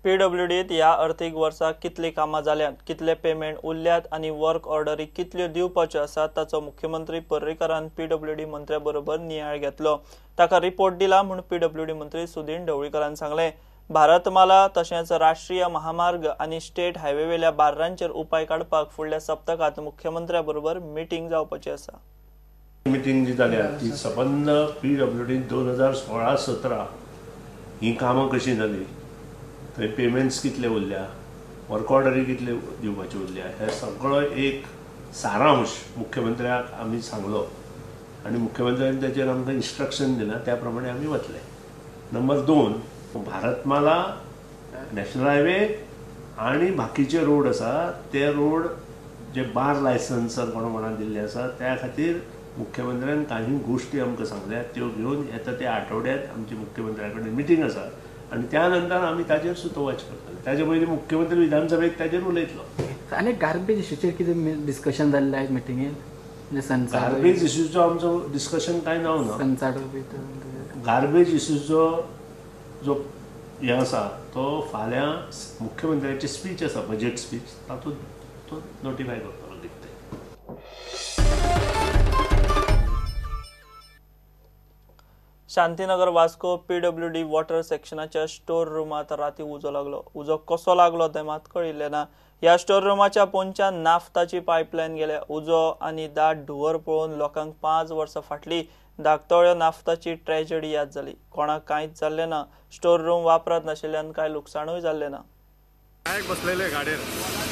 पीडब्ल्यूडीत ह्या अर्थीक वर्साक कितली कामां जाल्यात, कितले पेमेंट उरल्यात आणि वर्क ऑर्डरी कितल्यो दिवपाच्यो आसात ताचो मुख्यमंत्री पर्रीकारान पीडब्ल्यूडी मंत्र्या बरोबर नियाळ घेतलो। ताका रिपोर्ट दिला म्हूण पीडब्ल्यूडी मंत्री सुदीन ढवळीकारान सांगले। भारतमाला तशेंच राष्ट्रीय महामार्ग आणि स्टेट हायवे वेल्या बार्रांचेर उपाय काडपाक फुडल्या सप्तकात मुख्यमंत्र्या बरोबर मिटींग जावपाची आसा। मिटींग जी जाल्या ती संबंध पीडब्ल्यूडी 2016-17 ही कामां कशी जाली, थंय पेमेंट्स कितले उरल्या, वर्क ऑर्डरी कितले दिवपाचे उरल्या, हे सगळो एक सारांश मुख्यमंत्र्याक आमी सांगलो आणि मुख्यमंत्र्यान ताचेर आमकां इन्स्ट्रक्शन दिलां, त्या प्रमाणे आमी वतले। नंबर 2, भारतमाला नॅशनल हायवे आणि बाकीचे रोड आसा ते रोड जे बार लायसन्सर कोणाक दिल्ले आसा त्या खातीर मुख्यमंत्र्यान काही गोष्टी आमकां सांगल्यात, त्यो घेवन येता त्या आठवड्यात आमची मुख्यमंत्र्या कडेन मिटींग आसा आणि त्यानंतर आमी ताचेर सुतोवाच करतले। ताचे पयलीं मुख्यमंत्री विधानसभेक ताचेर उलयतलो। आनी गार्बेज इश्यूचेर कितें डिस्कशन जाल्लें आयज मिटिंगेन? गार्बेज इश्यूचो आमचो डिस्कशन कांय ना। गार्बेज इश्यूचो जो हे आसा तो फाल्यां मुख्यमंत्र्याची स्पीच आसा, बजेट स्पीच, तातूंत तो नोटिफाय करतलो दिसता। शांतीनगर वास्को पीडब्ल्यूडी वॉटर सेक्शनाच्या स्टोर रूमात राती उजो लागलो। उजो कसो लागलो ते मात कळिल्ले ना। ह्या स्टोर रूमाच्या पोंच्यान नाफ्ताची पायपलायन गेल्या। उजो आणि दाट धुंवर पळोवन लोकांक 5 वर्सां फाटली धाकटोळ्यो नाफ्ताची ट्रॅजेडी याद जाली। कोणाक कांयच जाल्लें ना। स्टोर रूम वापरत नाशिल्ल्यान कांय लुकसाणूय जाल्लें ना। बायक बसलेले गाडयेर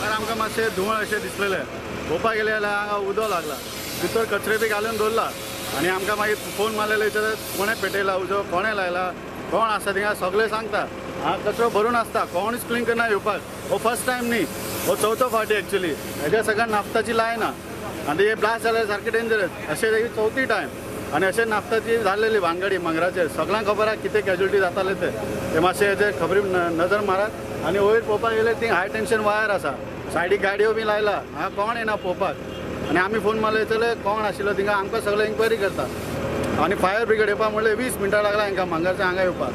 तर आमकां मातशें धुंवर अशें दिसलेलें। पळोवपाक गेले जाल्यार हांगा उदो लागला, भितर कचरे बी घालून दवरला आणि आमकां मागीर फोन मारलेले विचारतात कोणे पेटयला उजो, कोणे लायला, कोण आसा थिंगा सगळे सांगता। हांगा कचरो भरून आसता, कोणूच क्लीन करना येवपाक। हो फर्स्ट टायम न्ही, हो चवथो फावटी एक्चुअली। हेज्या सगळ्यान नाफ्ताची लायना आनी हे ब्लास्ट जाल्यार सारके डेंजरस। अशें चवथी टायम आणि अशें नाफ्ताची जाल्लेली भानगडी मंगराचेर। सगळ्यांक खबर आहा कितें कॅज्युलिटी जाताले ते मातशें हेजे खबरी नजर मारात। आणि वयर पळोवपाक गेल्यार थंय हाय टेन्शन वायर आसा, सायडीक गाडयो बी लायला, हांगा कोण येना पळोवपाक। आणि आमी फोन मारले जाल्यार कोण आशिल्लो थिंगा आमकां सगळे इन्क्वायरी करता। आणि फायर ब्रिगेड येवपाक म्हणल्यार 20 मिनटां लागला हांकां मंगरच्या हांगा येवपाक।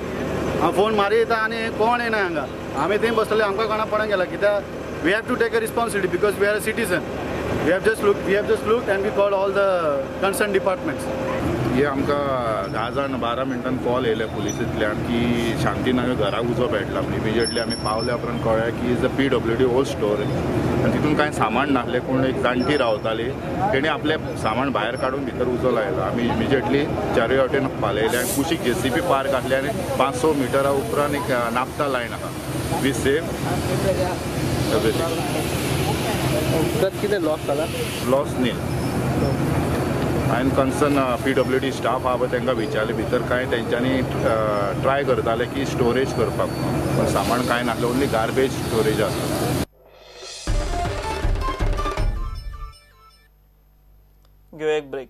हांव फोन मारी येता आणि कोण येना हांगा। आमी थंय बसलेले, आमकां कोणा पडूंक गेला कित्याक we have to take a responsibility because we are a citizen. We have just looked and we called all the concern departments. हे आमकां 10 जाण 12 मिनटान कॉल येयले पुलिसांतल्यान की शांतीनगर घराक उजो पेटला म्हणून। इमिजिएटली आमी पावल्या उपरांत कळ्ळें की is a PWD old store आनी तितून कांय सामान नासलें। कोण एक जाणटी रावताली, तेणी आपलें सामान भायर काडून भितर उजो लायलो। आमी इमिजिएटली चारूय वाटेन पालयले आनी कुशीक जेसीबी पार्क आसले आनी 500 मिटरा उपरांत एक नाफ्ता लायन आसा। We save everything. कितें लॉस जाला? Loss nil. हांवें कन्सर्न पीडब्ल्यूडी स्टाफ आहा पळय तांकां विचारलें, भितर कांय तेंच्यांनी ट्राय करताले की स्टोरेज करपाक, पण सामान कांय नासलें, ओन्ली गार्बेज स्टोरेज आसता। घेऊ एक ब्रेक।